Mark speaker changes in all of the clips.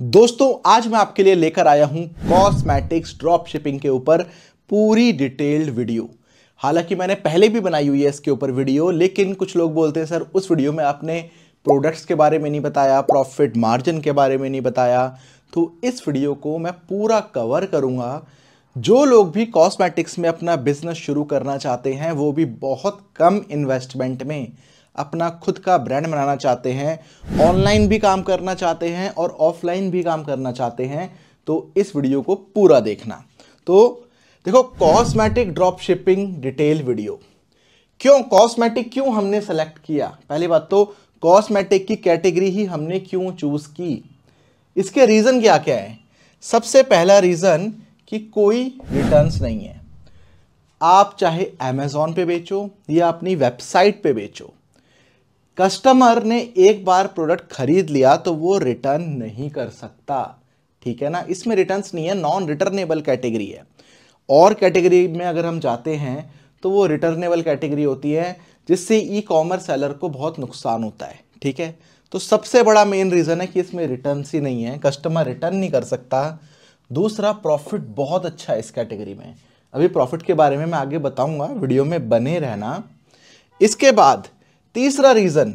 Speaker 1: दोस्तों आज मैं आपके लिए लेकर आया हूं कॉस्मेटिक्स ड्रॉप शिपिंग के ऊपर पूरी डिटेल्ड वीडियो। हालांकि मैंने पहले भी बनाई हुई है इसके ऊपर वीडियो, लेकिन कुछ लोग बोलते हैं सर उस वीडियो में आपने प्रोडक्ट्स के बारे में नहीं बताया, प्रॉफिट मार्जिन के बारे में नहीं बताया। तो इस वीडियो को मैं पूरा कवर करूंगा। जो लोग भी कॉस्मेटिक्स में अपना बिजनेस शुरू करना चाहते हैं, वो भी बहुत कम इन्वेस्टमेंट में अपना खुद का ब्रांड बनाना चाहते हैं, ऑनलाइन भी काम करना चाहते हैं और ऑफलाइन भी काम करना चाहते हैं, तो इस वीडियो को पूरा देखना। तो देखो, cosmetic drop shipping detail video. क्यों कॉस्मेटिक, क्यों हमने सेलेक्ट किया? पहली बात तो कॉस्मेटिक की कैटेगरी ही हमने क्यों चूज की, इसके रीजन क्या क्या है। सबसे पहला रीजन कि कोई रिटर्न्स नहीं है। आप चाहे अमेज़ॉन पे बेचो या अपनी वेबसाइट पे बेचो, कस्टमर ने एक बार प्रोडक्ट खरीद लिया तो वो रिटर्न नहीं कर सकता, ठीक है ना। इसमें रिटर्न्स नहीं है, नॉन रिटर्नेबल कैटेगरी है। और कैटेगरी में अगर हम जाते हैं तो वो रिटर्नेबल कैटेगरी होती है, जिससे ई कॉमर्स सेलर को बहुत नुकसान होता है, ठीक है। तो सबसे बड़ा मेन रीज़न है कि इसमें रिटर्न्स ही नहीं है, कस्टमर रिटर्न नहीं कर सकता। दूसरा, प्रॉफिट बहुत अच्छा है इस कैटेगरी में। अभी प्रॉफिट के बारे में मैं आगे बताऊंगा, वीडियो में बने रहना। इसके बाद तीसरा रीजन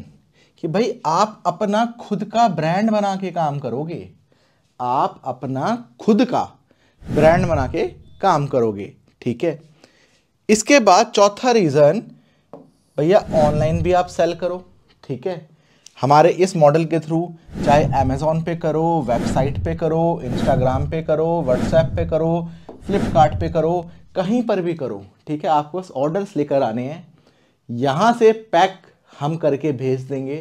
Speaker 1: कि भाई आप अपना खुद का ब्रांड बना के काम करोगे, आप अपना खुद का ब्रांड बना के काम करोगे, ठीक है। इसके बाद चौथा रीजन, भैया ऑनलाइन भी आप सेल करो, ठीक है। हमारे इस मॉडल के थ्रू चाहे अमेज़ॉन पे करो, वेबसाइट पे करो, इंस्टाग्राम पे करो, व्हाट्सएप पे करो, फ्लिपकार्ट पे करो, कहीं पर भी करो, ठीक है। आपको बस ऑर्डर्स लेकर आने हैं, यहाँ से पैक हम करके भेज देंगे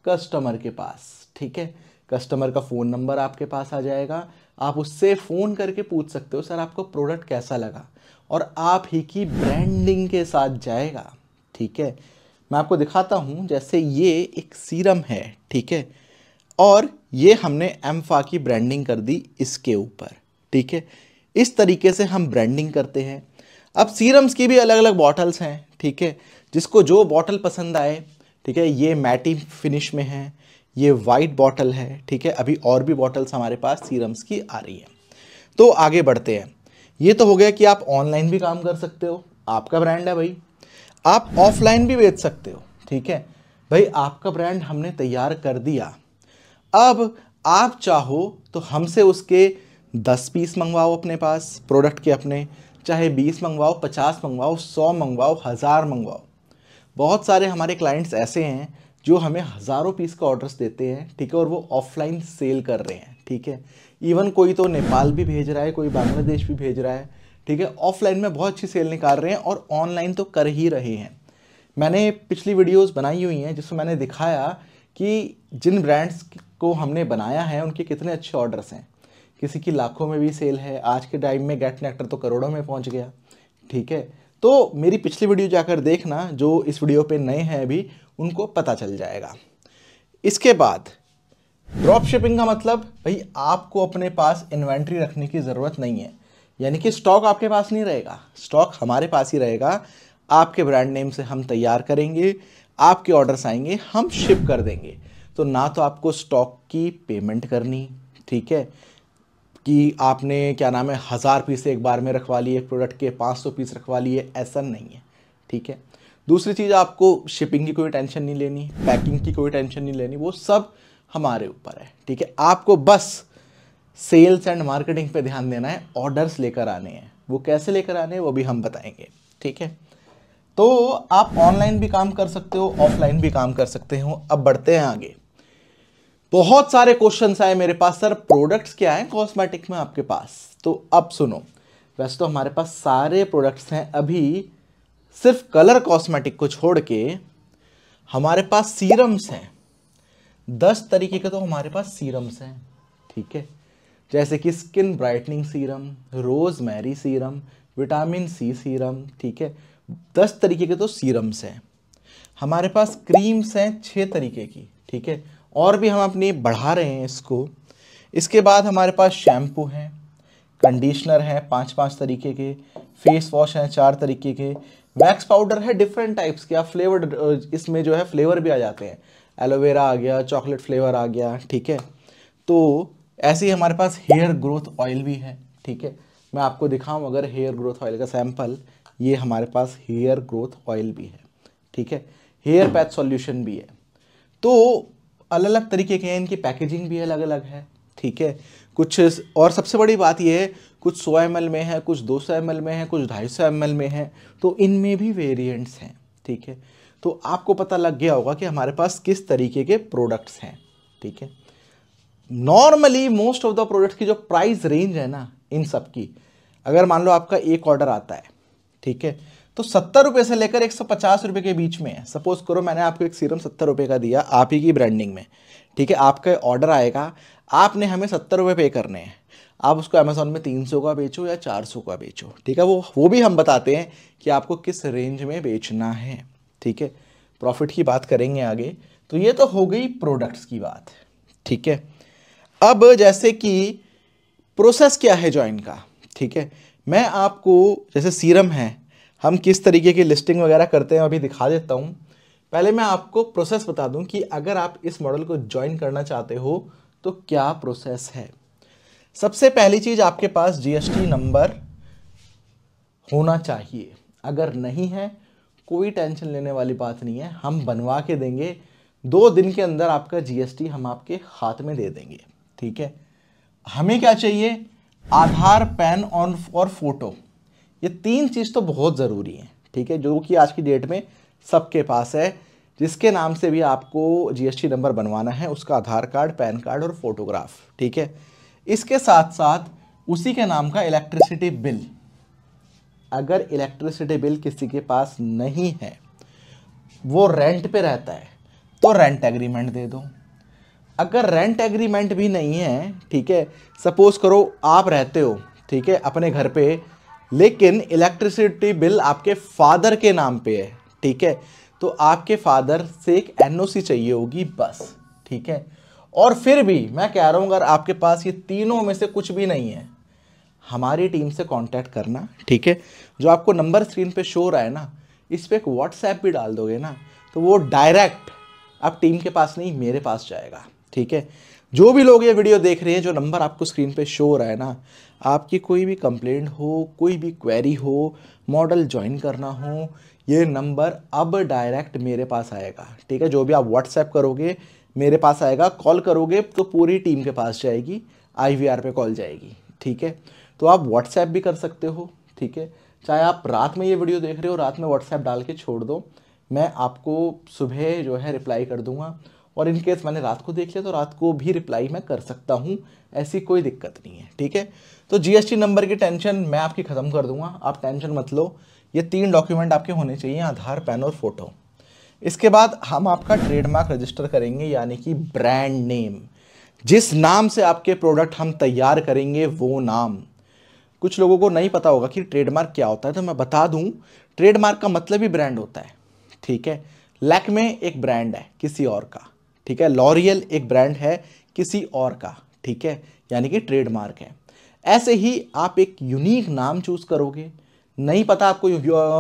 Speaker 1: कस्टमर के पास, ठीक है। कस्टमर का फ़ोन नंबर आपके पास आ जाएगा, आप उससे फ़ोन करके पूछ सकते हो सर आपको प्रोडक्ट कैसा लगा, और आप ही की ब्रांडिंग के साथ जाएगा, ठीक है। मैं आपको दिखाता हूँ, जैसे ये एक सीरम है, ठीक है, और ये हमने एम्फा की ब्रांडिंग कर दी इसके ऊपर, ठीक है। इस तरीके से हम ब्रांडिंग करते हैं। अब सीरम्स की भी अलग अलग बॉटल्स हैं, ठीक है, जिसको जो बॉटल पसंद आए, ठीक है। ये मैटी फिनिश में है, ये वाइट बॉटल है, ठीक है। अभी और भी बॉटल्स हमारे पास सीरम्स की आ रही हैं। तो आगे बढ़ते हैं। ये तो हो गया कि आप ऑनलाइन भी काम कर सकते हो, आपका ब्रांड है भाई। आप ऑफलाइन भी बेच सकते हो, ठीक है भाई। आपका ब्रांड हमने तैयार कर दिया, अब आप चाहो तो हमसे उसके 10 पीस मंगवाओ अपने पास प्रोडक्ट के अपने, चाहे 20 मंगवाओ, 50 मंगवाओ, 100 मंगवाओ, 1000 मंगवाओ। बहुत सारे हमारे क्लाइंट्स ऐसे हैं जो हमें हज़ारों पीस का ऑर्डर्स देते हैं, ठीक है, और वो ऑफलाइन सेल कर रहे हैं, ठीक है। इवन कोई तो नेपाल भी भेज रहा है, कोई बांग्लादेश भी भेज रहा है, ठीक है। ऑफलाइन में बहुत अच्छी सेल निकाल रहे हैं और ऑनलाइन तो कर ही रहे हैं। मैंने पिछली वीडियोस बनाई हुई हैं जिसमें मैंने दिखाया कि जिन ब्रांड्स को हमने बनाया है उनके कितने अच्छे ऑर्डर्स हैं। किसी की लाखों में भी सेल है, आज के टाइम में गेट नेक्टर तो करोड़ों में पहुंच गया, ठीक है। तो मेरी पिछली वीडियो जाकर देखना, जो इस वीडियो पे नए हैं अभी उनको पता चल जाएगा। इसके बाद ड्रॉप शिपिंग का मतलब, भाई आपको अपने पास इन्वेंट्री रखने की ज़रूरत नहीं है, यानी कि स्टॉक आपके पास नहीं रहेगा, स्टॉक हमारे पास ही रहेगा। आपके ब्रांड नेम से हम तैयार करेंगे, आपके ऑर्डर्स आएंगे, हम शिप कर देंगे। तो ना तो आपको स्टॉक की पेमेंट करनी, ठीक है, कि आपने क्या नाम है 1000 पीस एक बार में रखवा लिए प्रोडक्ट के, 500 पीस रखवा लिए, ऐसा नहीं है, ठीक है। दूसरी चीज़, आपको शिपिंग की कोई टेंशन नहीं लेनी, पैकिंग की कोई टेंशन नहीं लेनी, वो सब हमारे ऊपर है, ठीक है। आपको बस सेल्स एंड मार्केटिंग पे ध्यान देना है, ऑर्डर्स लेकर आने हैं। वो कैसे लेकर आने हैं वो भी हम बताएंगे, ठीक है। तो आप ऑनलाइन भी काम कर सकते हो, ऑफलाइन भी काम कर सकते हो। अब बढ़ते हैं आगे। बहुत सारे क्वेश्चंस आए मेरे पास, सर प्रोडक्ट्स क्या हैं कॉस्मेटिक में आपके पास। तो अब सुनो, वैसे तो हमारे पास सारे प्रोडक्ट्स हैं, अभी सिर्फ कलर कॉस्मेटिक को छोड़ के हमारे पास सीरम्स हैं। 10 तरीके के तो हमारे पास सीरम्स हैं, ठीक है। जैसे कि skin brightening serum, rosemary serum, vitamin C serum, ठीक है। 10 तरीके के तो सीरम्स हैं। हमारे पास क्रीम्स हैं 6 तरीके की, ठीक है, और भी हम अपनी बढ़ा रहे हैं इसको। इसके बाद हमारे पास शैम्पू हैं, कंडीशनर हैं 5-5 तरीके के, फेस वॉश हैं 4 तरीके के, वैक्स पाउडर है डिफरेंट टाइप्स के, आप फ्लेवर्ड इसमें जो है फ्लेवर भी आ जाते हैं, एलोवेरा आ गया, चॉकलेट फ्लेवर आ गया, ठीक है। तो ऐसे ही हमारे पास हेयर ग्रोथ ऑयल भी है, ठीक है। मैं आपको दिखाऊं अगर हेयर ग्रोथ ऑयल का सैंपल, ये हमारे पास हेयर ग्रोथ ऑयल भी है, ठीक है। हेयर पैच सॉल्यूशन भी है। तो अलग अलग तरीके के हैं, इनकी पैकेजिंग भी अलग अलग है, ठीक है। कुछ, और सबसे बड़ी बात यह है, कुछ 100 ml में है, कुछ 200 ml में है, कुछ 250 ml में है, तो इनमें भी वेरिएंट्स हैं, ठीक है। तो आपको पता लग गया होगा कि हमारे पास किस तरीके के प्रोडक्ट्स हैं, ठीक है। Normally most of the products की जो प्राइस रेंज है ना इन सब की, अगर मान लो आपका एक ऑर्डर आता है, ठीक है, तो 70 रुपये से लेकर 150 रुपये के बीच में है। सपोज करो मैंने आपको एक सीरम 70 रुपये का दिया आप ही की ब्रांडिंग में, ठीक है। आपका ऑर्डर आएगा, आपने हमें 70 रुपये पे करने हैं। आप उसको अमेजोन में 300 का बेचो या 400 का बेचो, ठीक है। वो भी हम बताते हैं कि आपको किस रेंज में बेचना है, ठीक है। प्रॉफिट की बात करेंगे आगे। तो ये तो हो गई प्रोडक्ट्स की बात, ठीक है। अब जैसे कि प्रोसेस क्या है जॉइन का, ठीक है। मैं आपको, जैसे सीरम है, हम किस तरीके की लिस्टिंग वगैरह करते हैं अभी दिखा देता हूं। पहले मैं आपको प्रोसेस बता दूं कि अगर आप इस मॉडल को ज्वाइन करना चाहते हो तो क्या प्रोसेस है। सबसे पहली चीज, आपके पास जीएसटी नंबर होना चाहिए। अगर नहीं है कोई टेंशन लेने वाली बात नहीं है, हम बनवा के देंगे। 2 दिन के अंदर आपका जीएसटी हम आपके हाथ में दे देंगे, ठीक है। हमें क्या चाहिए, आधार, पैन और फोटो, ये 3 चीज तो बहुत जरूरी है, ठीक है, जो कि आज की डेट में सबके पास है। जिसके नाम से भी आपको जीएसटी नंबर बनवाना है उसका आधार कार्ड, पैन कार्ड और फोटोग्राफ, ठीक है। इसके साथ साथ उसी के नाम का इलेक्ट्रिसिटी बिल। अगर इलेक्ट्रिसिटी बिल किसी के पास नहीं है, वो रेंट पे रहता है, तो रेंट एग्रीमेंट दे दो। अगर रेंट एग्रीमेंट भी नहीं है, ठीक है, सपोज करो आप रहते हो, ठीक है, अपने घर पे, लेकिन इलेक्ट्रिसिटी बिल आपके फादर के नाम पे है, ठीक है, तो आपके फादर से एक एनओसी चाहिए होगी बस, ठीक है। और फिर भी मैं कह रहा हूं अगर आपके पास ये तीनों में से कुछ भी नहीं है, हमारी टीम से कांटेक्ट करना, ठीक है। जो आपको नंबर स्क्रीन पे शो हो रहा है ना, इस पे एक व्हाट्सएप भी डाल दोगे ना, तो वो डायरेक्ट आप टीम के पास नहीं मेरे पास जाएगा, ठीक है। जो भी लोग ये वीडियो देख रहे हैं, जो नंबर आपको स्क्रीन पे शो हो रहा है ना, आपकी कोई भी कंप्लेंट हो, कोई भी क्वेरी हो, मॉडल ज्वाइन करना हो, ये नंबर अब डायरेक्ट मेरे पास आएगा, ठीक है। जो भी आप व्हाट्सएप करोगे मेरे पास आएगा, कॉल करोगे तो पूरी टीम के पास जाएगी, आईवीआर पे कॉल जाएगी, ठीक है। तो आप व्हाट्सएप भी कर सकते हो, ठीक है। चाहे आप रात में ये वीडियो देख रहे हो, रात में व्हाट्सएप डाल के छोड़ दो, मैं आपको सुबह जो है रिप्लाई कर दूंगा। और इन केस मैंने रात को देख लिया तो रात को भी रिप्लाई मैं कर सकता हूँ, ऐसी कोई दिक्कत नहीं है, ठीक है। तो जीएसटी नंबर की टेंशन मैं आपकी ख़त्म कर दूंगा, आप टेंशन मत लो। ये 3 डॉक्यूमेंट आपके होने चाहिए, आधार, पैन और फोटो। इसके बाद हम आपका ट्रेडमार्क रजिस्टर करेंगे, यानी कि ब्रांड नेम। जिस नाम से आपके प्रोडक्ट हम तैयार करेंगे वो नाम। कुछ लोगों को नहीं पता होगा कि ट्रेडमार्क क्या होता है, तो मैं बता दूं, ट्रेडमार्क का मतलब ही ब्रांड होता है, ठीक है। लैक्मे एक ब्रांड है किसी और का, ठीक है। लॉरियल एक ब्रांड है किसी और का, ठीक है, यानी कि ट्रेडमार्क है। ऐसे ही आप एक यूनिक नाम चूज करोगे। नहीं पता आपको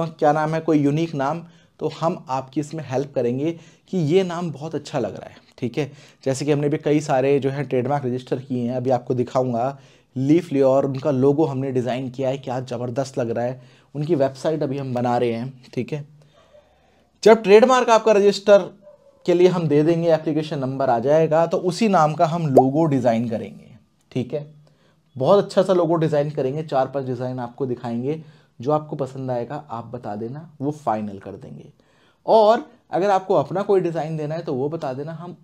Speaker 1: क्या नाम है, कोई यूनिक नाम, तो हम आपकी इसमें हेल्प करेंगे कि ये नाम बहुत अच्छा लग रहा है, ठीक है। जैसे कि हमने भी कई सारे जो है ट्रेडमार्क रजिस्टर किए हैं, अभी आपको दिखाऊंगा। लीफ लियोर, उनका लोगो हमने डिज़ाइन किया है, क्या ज़बरदस्त लग रहा है। उनकी वेबसाइट अभी हम बना रहे हैं, ठीक है। जब ट्रेडमार्क आपका रजिस्टर के लिए हम दे देंगे, एप्लीकेशन नंबर आ जाएगा, तो उसी नाम का हम लोगो डिज़ाइन करेंगे, ठीक है। बहुत अच्छा सा लोगो डिज़ाइन करेंगे, 4-5 डिज़ाइन आपको दिखाएंगे। जो आपको पसंद आएगा आप बता देना, वो फाइनल कर देंगे। और अगर आपको अपना कोई डिज़ाइन देना है तो वो बता देना, हम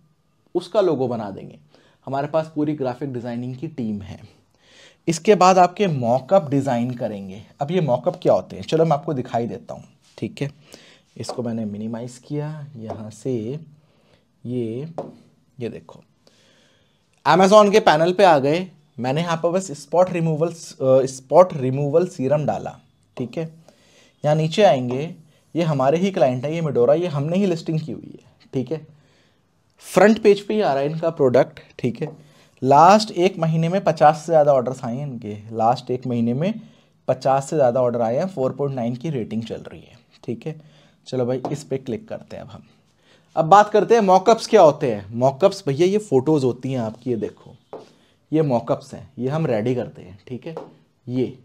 Speaker 1: उसका लोगो बना देंगे। हमारे पास पूरी ग्राफिक डिज़ाइनिंग की टीम है। इसके बाद आपके मॉकअप डिज़ाइन करेंगे। अब ये मॉकअप क्या होते हैं, चलो मैं आपको दिखाई देता हूँ, ठीक है। इसको मैंने मिनिमाइज़ किया यहाँ से, ये देखो अमेज़ॉन के पैनल पे आ गए। मैंने यहाँ पर बस स्पॉट रिमूवल सीरम डाला, ठीक है। यहाँ नीचे आएंगे, ये हमारे ही क्लाइंट है, ये मेडोरा, ये हमने ही लिस्टिंग की हुई है, ठीक है। फ्रंट पेज पे ही आ रहा है इनका प्रोडक्ट, ठीक है। लास्ट 1 महीने में 50 से ज़्यादा ऑर्डर्स आए हैं इनके। लास्ट 1 महीने में 50 से ज़्यादा ऑर्डर आए हैं, 4.9 की रेटिंग चल रही है, ठीक है। चलो भाई इस पर क्लिक करते हैं अब हम। अब बात करते हैं मॉकअप्स क्या होते हैं। मॉकअप्स भैया ये फोटोज़ होती हैं आपकी, ये देखो, ये मॉकअप्स हैं, ये हम रेडी करते हैं, ठीक है। ये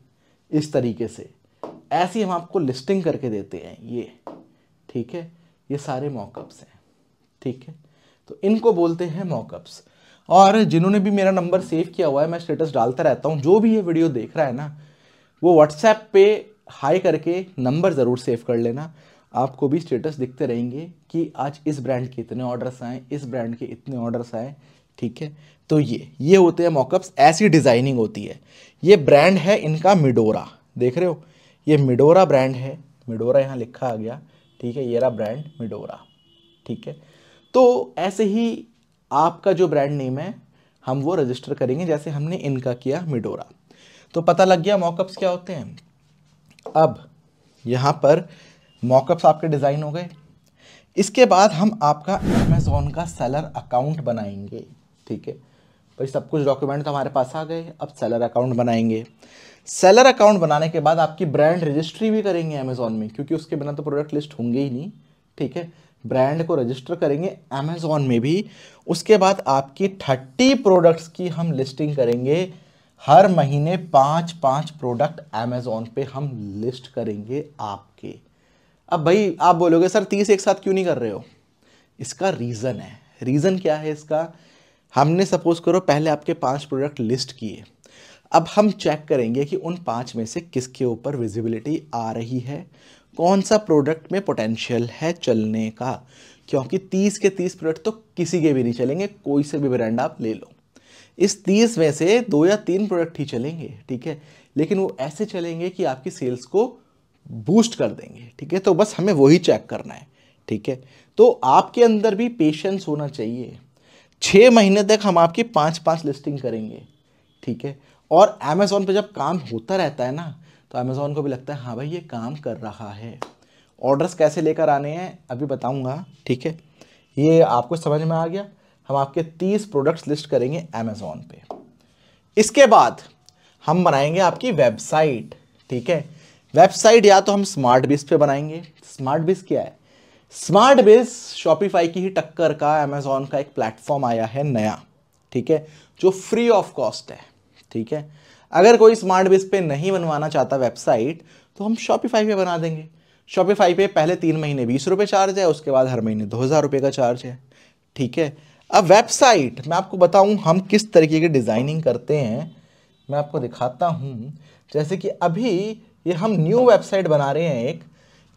Speaker 1: इस तरीके से ऐसी हम आपको लिस्टिंग करके देते हैं, ये ठीक है। ये सारे मॉकअप्स हैं, ठीक है। तो इनको बोलते हैं मॉकअप्स। और जिन्होंने भी मेरा नंबर सेव किया हुआ है, मैं स्टेटस डालता रहता हूँ, जो भी ये वीडियो देख रहा है ना, वो व्हाट्सएप पे हाई करके नंबर ज़रूर सेव कर लेना। आपको भी स्टेटस दिखते रहेंगे कि आज इस ब्रांड के इतने ऑर्डर्स आए, इस ब्रांड के इतने ऑर्डर्स आए, ठीक है। तो ये होते हैं मॉकअप्स, ऐसी डिज़ाइनिंग होती है। ये ब्रांड है इनका मिडोरा, देख रहे हो, ये मिडोरा ब्रांड है, मिडोरा यहाँ लिखा आ गया, ठीक है। ये रहा ब्रांड मिडोरा, ठीक है। तो ऐसे ही आपका जो ब्रांड नेम है हम वो रजिस्टर करेंगे, जैसे हमने इनका किया मिडोरा। तो पता लग गया मॉकअप्स क्या होते हैं। अब यहाँ पर मॉकअप्स आपके डिज़ाइन हो गए। इसके बाद हम आपका अमेज़ॉन का सेलर अकाउंट बनाएंगे, ठीक है भाई। सब कुछ डॉक्यूमेंट तो हमारे पास आ गए, अब सेलर अकाउंट बनाएंगे। सेलर अकाउंट बनाने के बाद आपकी ब्रांड रजिस्ट्री भी करेंगे अमेज़ॉन में, क्योंकि उसके बिना तो प्रोडक्ट लिस्ट होंगे ही नहीं, ठीक है। ब्रांड को रजिस्टर करेंगे अमेज़ॉन में भी। उसके बाद आपकी 30 प्रोडक्ट्स की हम लिस्टिंग करेंगे। हर महीने 5-5 प्रोडक्ट अमेज़ॉन पे हम लिस्ट करेंगे आपके। अब भाई आप बोलोगे सर 30 एक साथ क्यों नहीं कर रहे हो? इसका रीज़न है। रीज़न क्या है इसका? हमने सपोज करो पहले आपके 5 प्रोडक्ट लिस्ट किए, अब हम चेक करेंगे कि उन 5 में से किसके ऊपर विजिबिलिटी आ रही है, कौन सा प्रोडक्ट में पोटेंशियल है चलने का। क्योंकि 30 के 30 प्रोडक्ट तो किसी के भी नहीं चलेंगे, कोई से भी ब्रांड आप ले लो। इस 30 में से 2 या 3 प्रोडक्ट ही चलेंगे, ठीक है। लेकिन वो ऐसे चलेंगे कि आपकी सेल्स को बूस्ट कर देंगे, ठीक है। तो बस हमें वही चेक करना है, ठीक है। तो आपके अंदर भी पेशेंस होना चाहिए। 6 महीने तक हम आपकी 5-5 लिस्टिंग करेंगे, ठीक है। और अमेज़ॉन पे जब काम होता रहता है ना, तो अमेज़ॉन को भी लगता है हाँ भाई ये काम कर रहा है। ऑर्डर्स कैसे लेकर आने हैं अभी बताऊंगा, ठीक है। ये आपको समझ में आ गया। हम आपके 30 प्रोडक्ट्स लिस्ट करेंगे अमेज़ॉन पे। इसके बाद हम बनाएंगे आपकी वेबसाइट, ठीक है। वेबसाइट या तो हम स्मार्ट बिज पे बनाएंगे। स्मार्ट बिज क्या है? स्मार्ट बिज शॉपिफाई की ही टक्कर का अमेज़ॉन का एक प्लेटफॉर्म आया है नया, ठीक है, जो फ्री ऑफ कॉस्ट है, ठीक है। अगर कोई स्मार्ट बिज पे नहीं बनवाना चाहता वेबसाइट, तो हम शॉपिफाई पे बना देंगे। शॉपिफाई पे पहले 3 महीने 20 रुपये चार्ज है, उसके बाद हर महीने 2000 रुपये का चार्ज है, ठीक है। अब वेबसाइट मैं आपको बताऊं हम किस तरीके की डिज़ाइनिंग करते हैं, मैं आपको दिखाता हूं। जैसे कि अभी ये हम न्यू वेबसाइट बना रहे हैं एक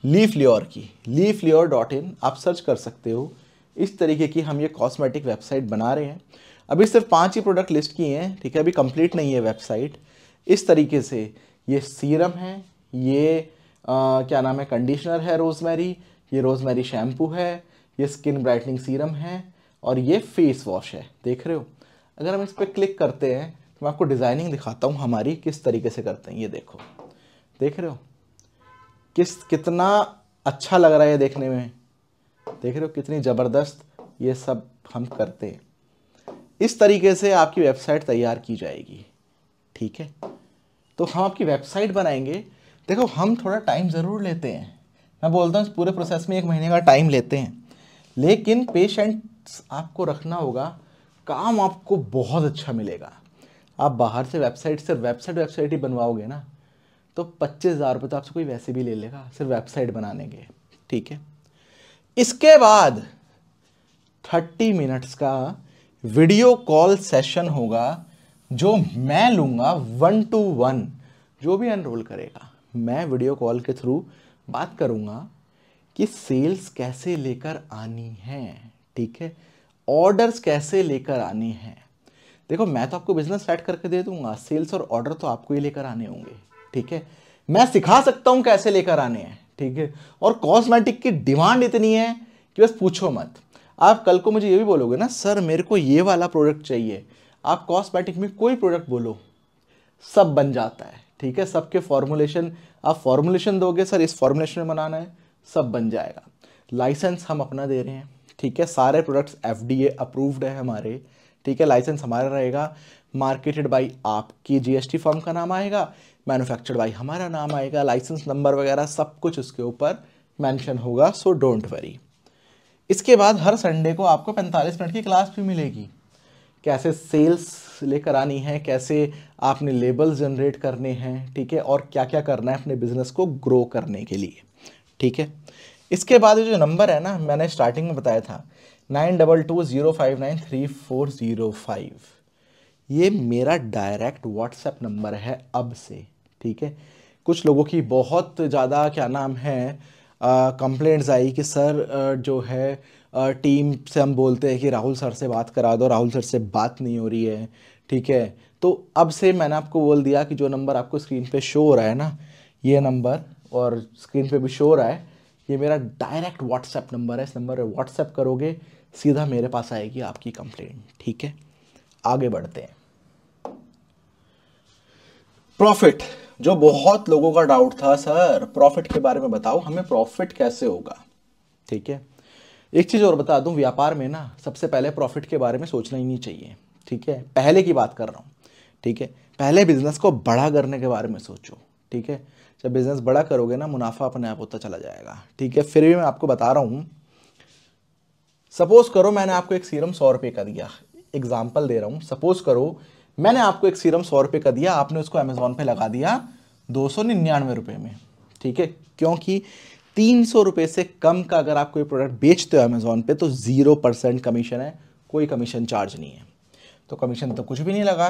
Speaker 1: लीफलियोर की, leaflior.in आप सर्च कर सकते हो। इस तरीके की हम ये कॉस्मेटिक वेबसाइट बना रहे हैं। अभी सिर्फ 5 ही प्रोडक्ट लिस्ट किए हैं, ठीक है, अभी कंप्लीट नहीं है वेबसाइट। इस तरीके से ये सीरम है, ये क्या नाम है, कंडीशनर है रोजमेरी, ये रोजमेरी शैम्पू है, ये स्किन ब्राइटनिंग सीरम है, और ये फेस वॉश है, देख रहे हो। अगर हम इस पर क्लिक करते हैं तो मैं आपको डिज़ाइनिंग दिखाता हूँ हमारी किस तरीके से करते हैं। ये देखो, देख रहे हो कितना अच्छा लग रहा है देखने में, देख रहे हो कितनी ज़बरदस्त ये सब हम करते हैं। इस तरीके से आपकी वेबसाइट तैयार की जाएगी, ठीक है। तो हम आपकी वेबसाइट बनाएंगे। देखो हम थोड़ा टाइम ज़रूर लेते हैं, मैं बोलता हूँ इस पूरे प्रोसेस में 1 महीने का टाइम लेते हैं, लेकिन पेशेंस आपको रखना होगा, काम आपको बहुत अच्छा मिलेगा। आप बाहर से वेबसाइट सिर्फ वेबसाइट ही बनवाओगे ना, तो 25,000 रुपये तो आपसे कोई वैसे भी ले लेगा सिर्फ वेबसाइट बनाने के, ठीक है। इसके बाद 30 मिनट्स का वीडियो कॉल सेशन होगा, जो मैं लूँगा 1 to 1। जो भी एनरोल करेगा मैं वीडियो कॉल के थ्रू बात करूँगा कि सेल्स कैसे लेकर आनी है, ठीक है, ऑर्डर्स कैसे लेकर आनी है। देखो मैं तो आपको बिजनेस सेट करके दे दूंगा, सेल्स और ऑर्डर तो आपको ही लेकर आने होंगे, ठीक है। मैं सिखा सकता हूं कैसे लेकर आने हैं, ठीक है। और कॉस्मेटिक की डिमांड इतनी है कि बस पूछो मत। आप कल को मुझे ये भी बोलोगे ना, सर मेरे को ये वाला प्रोडक्ट चाहिए, आप कॉस्मेटिक में कोई प्रोडक्ट बोलो, सब बन जाता है, ठीक है। सबके फॉर्मुलेशन, आप फॉर्मुलेशन दोगे सर इस फॉर्मुलेशन में बनाना है, सब बन जाएगा। लाइसेंस हम अपना दे रहे हैं, ठीक है। सारे प्रोडक्ट्स FDA अप्रूव्ड है हमारे, ठीक है। लाइसेंस हमारा रहेगा, मार्केटेड बाय आपकी GST फर्म का नाम आएगा, मैन्युफैक्चर्ड बाय हमारा नाम आएगा, लाइसेंस नंबर वगैरह सब कुछ उसके ऊपर मेंशन होगा, सो डोंट वरी। इसके बाद हर संडे को आपको 45 मिनट की क्लास भी मिलेगी, कैसे सेल्स लेकर आनी है, कैसे आपने लेबल्स जनरेट करने हैं, ठीक है, और क्या क्या करना है अपने बिजनेस को ग्रो करने के लिए, ठीक है। इसके बाद जो नंबर है ना, मैंने स्टार्टिंग में बताया था 9220593405, ये मेरा डायरेक्ट व्हाट्सएप नंबर है अब से, ठीक है। कुछ लोगों की बहुत ज़्यादा क्या नाम है कंप्लेंट्स आई कि सर जो है टीम से हम बोलते हैं कि राहुल सर से बात करा दो, राहुल सर से बात नहीं हो रही है, ठीक है। तो अब से मैंने आपको बोल दिया कि जो नंबर आपको स्क्रीन पे शो हो रहा है ना, ये नंबर, और स्क्रीन पे भी शो हो रहा है, ये मेरा डायरेक्ट व्हाट्सएप नंबर है। इस नंबर पर व्हाट्सएप करोगे, सीधा मेरे पास आएगी आपकी कंप्लेंट, ठीक है। आगे बढ़ते हैं। प्रॉफिट, जो बहुत लोगों का डाउट था, सर प्रॉफिट के बारे में बताओ, हमें प्रॉफिट कैसे होगा, ठीक है। एक चीज़ और बता दूं, व्यापार में ना सबसे पहले प्रॉफिट के बारे में सोचना ही नहीं चाहिए, ठीक है। पहले की बात कर रहा हूँ, ठीक है। पहले बिजनेस को बड़ा करने के बारे में सोचो, ठीक है। जब बिजनेस बड़ा करोगे ना, मुनाफा अपने आप होता चला जाएगा, ठीक है। फिर भी मैं आपको बता रहा हूँ, सपोज करो मैंने आपको एक सीरम 100 रुपये का दिया, एग्जाम्पल दे रहा हूँ। सपोज करो मैंने आपको एक सीरम 100 रुपये का दिया, आपने उसको अमेजोन पे लगा दिया 299 रुपये में, ठीक है। क्योंकि 300 रुपये से कम का अगर आप कोई प्रोडक्ट बेचते हो अमेजोन पे तो 0% कमीशन है, कोई कमीशन चार्ज नहीं है। तो कमीशन तो कुछ भी नहीं लगा,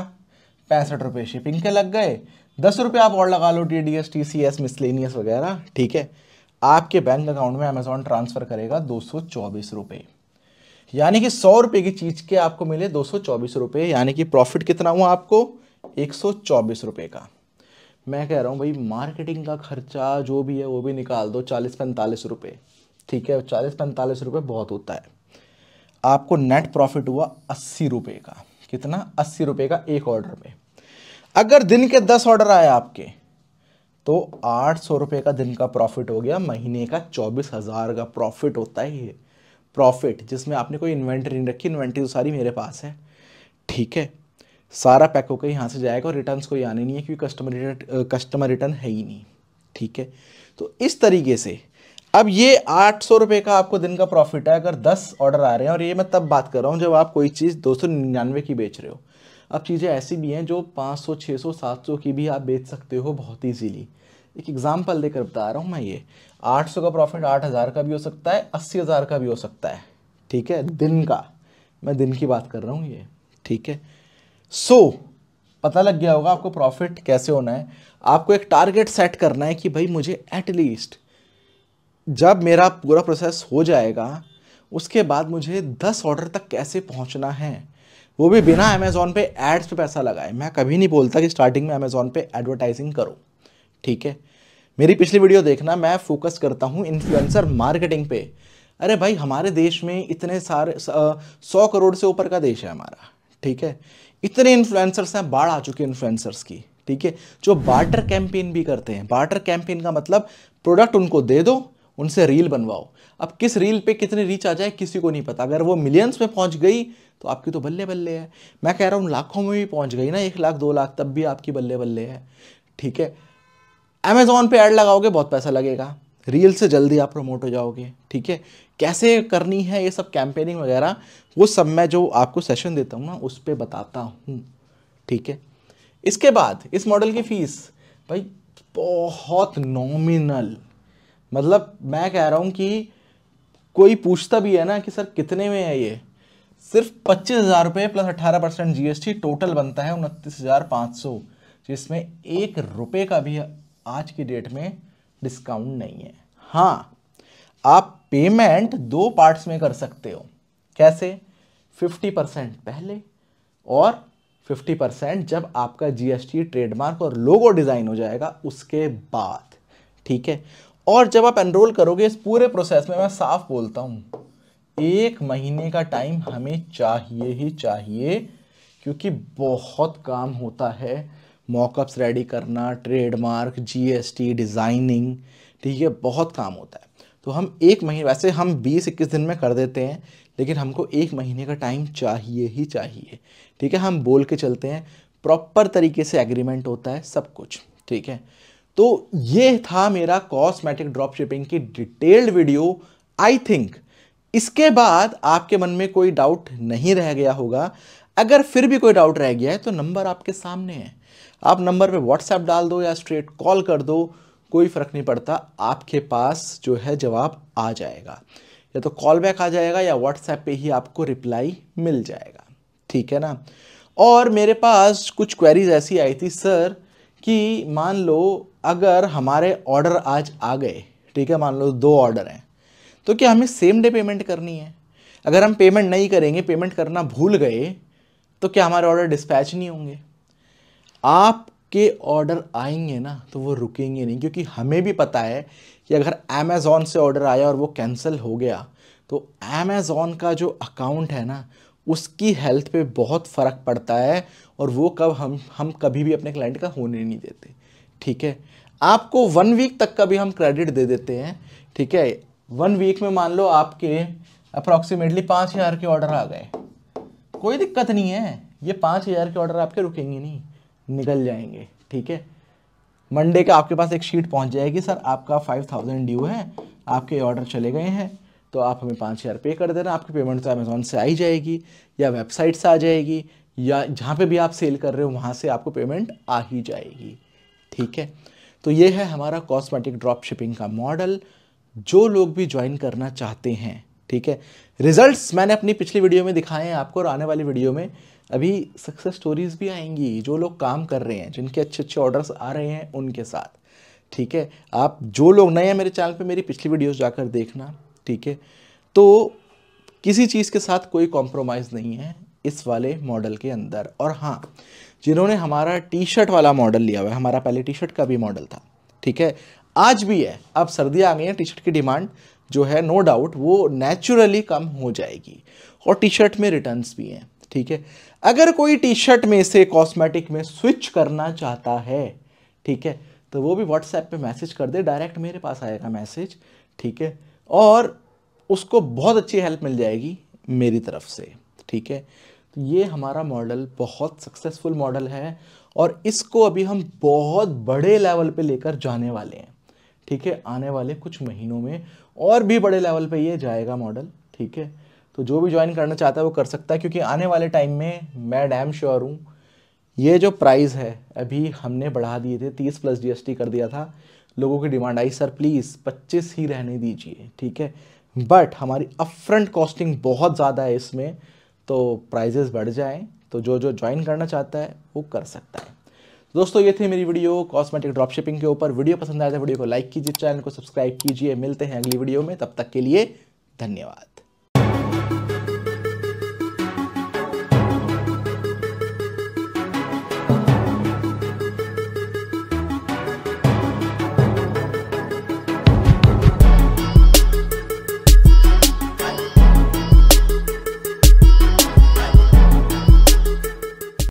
Speaker 1: 65 रुपये शिपिंग के लग गए, 10 रुपये आप और लगा लो TDS TCS मिसलेनियस वगैरह, ठीक है। आपके बैंक अकाउंट में अमेजोन ट्रांसफर करेगा 224 रुपये, यानी कि 100 रुपये की चीज के आपको मिले 224 रुपये, यानी कि प्रॉफिट कितना हुआ आपको 124 रुपये का। मैं कह रहा हूँ भाई मार्केटिंग का खर्चा जो भी है वो भी निकाल दो, 40-45 रुपये, ठीक है। 40-45 रुपये बहुत होता है। आपको नेट प्रॉफिट हुआ 80 रुपये का। कितना? 80 रुपये का एक ऑर्डर पे। अगर दिन के 10 ऑर्डर आए आपके तो 800 रुपये का दिन का प्रॉफिट हो गया, महीने का 24,000 का प्रॉफिट होता है ये प्रॉफिट, जिसमें आपने कोई इन्वेंटरी नहीं रखी, इन्वेंटरी तो सारी मेरे पास है, ठीक है। सारा पैक होकर यहाँ से जाएगा और रिटर्न्स कोई आने नहीं है, क्योंकि कस्टमर रिटर्न है ही नहीं, ठीक है। तो इस तरीके से अब ये 800 रुपये का आपको दिन का प्रॉफिट है अगर 10 ऑर्डर आ रहे हैं, और ये मैं तब बात कर रहा हूँ जब आप कोई चीज़ 299 की बेच रहे हो। अब चीज़ें ऐसी भी हैं जो 500, 600, 700 की भी आप बेच सकते हो बहुत ईजीली। एक एग्जाम्पल देकर बता रहा हूँ मैं, ये 800 का प्रॉफिट 8000 का भी हो सकता है, 80,000 का भी हो सकता है, ठीक है। दिन का, मैं दिन की बात कर रहा हूँ ये, ठीक है। पता लग गया होगा आपको प्रॉफिट कैसे होना है। आपको एक टारगेट सेट करना है कि भाई मुझे एटलीस्ट जब मेरा पूरा प्रोसेस हो जाएगा उसके बाद मुझे 10 ऑर्डर तक कैसे पहुंचना है, वो भी बिना अमेजोन पे एड्स पे पैसा लगाए। मैं कभी नहीं बोलता कि स्टार्टिंग में अमेजोन पे एडवर्टाइजिंग करो, ठीक है। मेरी पिछली वीडियो देखना, मैं फोकस करता हूँ इन्फ्लुएंसर मार्केटिंग पे। अरे भाई हमारे देश में इतने सारे 100 करोड़ से ऊपर का देश है हमारा, ठीक है। इतने इन्फ्लुएंसर्स हैं, बाढ़ आ चुकी है इन्फ्लुएंसर्स की, ठीक है। जो बार्टर कैंपेन भी करते हैं, बार्टर कैंपेन का मतलब प्रोडक्ट उनको दे दो, उनसे रील बनवाओ। अब किस रील पे कितनी रीच आ जाए किसी को नहीं पता, अगर वो मिलियंस में पहुंच गई तो आपकी तो बल्ले बल्ले है। मैं कह रहा हूँ लाखों में भी पहुंच गई ना, 1 लाख 2 लाख, तब भी आपकी बल्ले बल्ले है, ठीक है। अमेजोन पे ऐड लगाओगे बहुत पैसा लगेगा, रील से जल्दी आप प्रमोट हो जाओगे, ठीक है। कैसे करनी है ये सब कैंपेनिंग वगैरह, वो सब मैं जो आपको सेशन देता हूँ ना उस पर बताता हूँ, ठीक है। इसके बाद इस मॉडल की फीस भाई बहुत नॉमिनल, मतलब मैं कह रहा हूँ कि कोई पूछता भी है ना कि सर कितने में है, ये सिर्फ 25,000 रुपये प्लस 18% GST, टोटल बनता है 29,500, जिसमें 1 रुपये का भी आज की डेट में डिस्काउंट नहीं है। हाँ, आप पेमेंट 2 पार्ट्स में कर सकते हो। कैसे? 50% पहले और 50% जब आपका GST, ट्रेडमार्क और लोगो डिज़ाइन हो जाएगा उसके बाद, ठीक है। और जब आप एनरोल करोगे इस पूरे प्रोसेस में, मैं साफ बोलता हूँ 1 महीने का टाइम हमें चाहिए ही चाहिए, क्योंकि बहुत काम होता है, मॉकअप्स रेडी करना, ट्रेडमार्क, GST, डिज़ाइनिंग, ठीक है, बहुत काम होता है। तो हम 1 महीने, वैसे हम 20-21 दिन में कर देते हैं, लेकिन हमको 1 महीने का टाइम चाहिए ही चाहिए, ठीक है। हम बोल के चलते हैं, प्रॉपर तरीके से एग्रीमेंट होता है सब कुछ, ठीक है। तो ये था मेरा कॉस्मेटिक ड्रॉप शिपिंग की डिटेल्ड वीडियो। आई थिंक इसके बाद आपके मन में कोई डाउट नहीं रह गया होगा। अगर फिर भी कोई डाउट रह गया है तो नंबर आपके सामने है, आप नंबर पे व्हाट्सएप डाल दो या स्ट्रेट कॉल कर दो, कोई फ़र्क नहीं पड़ता, आपके पास जो है जवाब आ जाएगा, या तो कॉल बैक आ जाएगा या व्हाट्सएप पे ही आपको रिप्लाई मिल जाएगा, ठीक है ना। और मेरे पास कुछ क्वेरीज ऐसी आई थी सर कि मान लो अगर हमारे ऑर्डर आज आ गए, ठीक है, मान लो 2 ऑर्डर हैं, तो क्या हमें सेम डे पेमेंट करनी है? अगर हम पेमेंट नहीं करेंगे, पेमेंट करना भूल गए, तो क्या हमारे ऑर्डर डिस्पैच नहीं होंगे? आपके ऑर्डर आएंगे ना तो वो रुकेंगे नहीं, क्योंकि हमें भी पता है कि अगर अमेज़ॉन से ऑर्डर आया और वो कैंसिल हो गया तो अमेज़ॉन का जो अकाउंट है ना उसकी हेल्थ पे बहुत फ़र्क पड़ता है, और वो कब हम कभी भी अपने क्लाइंट का होने नहीं देते, ठीक है। आपको 1 वीक तक का भी हम क्रेडिट दे देते हैं, ठीक है। 1 वीक में मान लो आपके अप्रॉक्सीमेटली 5,000 के ऑर्डर आ गए, कोई दिक्कत नहीं है, ये 5,000 के ऑर्डर आपके रुकेंगे नहीं, निकल जाएंगे, ठीक है। मंडे का आपके पास एक शीट पहुंच जाएगी, सर आपका 5,000 ड्यू है, आपके ऑर्डर चले गए हैं, तो आप हमें 5,000 पे कर देना, आपकी पेमेंट तो अमेज़ॉन से आई जाएगी या वेबसाइट से आ जाएगी या जहाँ पे भी आप सेल कर रहे हो वहाँ से आपको पेमेंट आ ही जाएगी, ठीक है। तो ये है हमारा कॉस्मेटिक ड्रॉप शिपिंग का मॉडल, जो लोग भी ज्वाइन करना चाहते हैं, ठीक है। रिजल्ट्स मैंने अपनी पिछली वीडियो में दिखाए हैं आपको, और आने वाली वीडियो में अभी सक्सेस स्टोरीज भी आएंगी, जो लोग काम कर रहे हैं, जिनके अच्छे अच्छे ऑर्डर्स आ रहे हैं उनके साथ, ठीक है। आप जो लोग नए हैं मेरे चैनल पे, मेरी पिछली वीडियोस जाकर देखना, ठीक है। तो किसी चीज़ के साथ कोई कॉम्प्रोमाइज़ नहीं है इस वाले मॉडल के अंदर। और हाँ, जिन्होंने हमारा टी शर्ट वाला मॉडल लिया हुआ है, हमारा पहले टी शर्ट का भी मॉडल था, ठीक है, आज भी है, अब सर्दियाँ आ गई हैं, टी शर्ट की डिमांड जो है नो डाउट वो नेचुरली कम हो जाएगी, और टी शर्ट में रिटर्न्स भी हैं, ठीक है। अगर कोई टी शर्ट में से कॉस्मेटिक में स्विच करना चाहता है, ठीक है, तो वो भी व्हाट्सएप पे मैसेज कर दे, डायरेक्ट मेरे पास आएगा मैसेज, ठीक है, और उसको बहुत अच्छी हेल्प मिल जाएगी मेरी तरफ से, ठीक है। तो ये हमारा मॉडल बहुत सक्सेसफुल मॉडल है, और इसको अभी हम बहुत बड़े लेवल पे लेकर जाने वाले हैं, ठीक है। आने वाले कुछ महीनों में और भी बड़े लेवल पे ये जाएगा मॉडल, ठीक है। तो जो भी ज्वाइन करना चाहता है वो कर सकता है, क्योंकि आने वाले टाइम में मैं डैम श्योर हूँ ये जो प्राइस है अभी हमने बढ़ा दिए थे, 30 प्लस GST कर दिया था, लोगों की डिमांड आई सर प्लीज़ 25 ही रहने दीजिए, ठीक है। बट हमारी अपफ्रंट कॉस्टिंग बहुत ज़्यादा है इसमें, तो प्राइजेस बढ़ जाएं, तो जो जो ज्वाइन करना चाहता है वो कर सकता है। दोस्तों ये थी मेरी वीडियो कॉस्मेटिक ड्रॉप शिपिंग के ऊपर। वीडियो पसंद आया तो वीडियो को लाइक कीजिए, चैनल को सब्सक्राइब कीजिए। मिलते हैं अगली वीडियो में, तब तक के लिए धन्यवाद।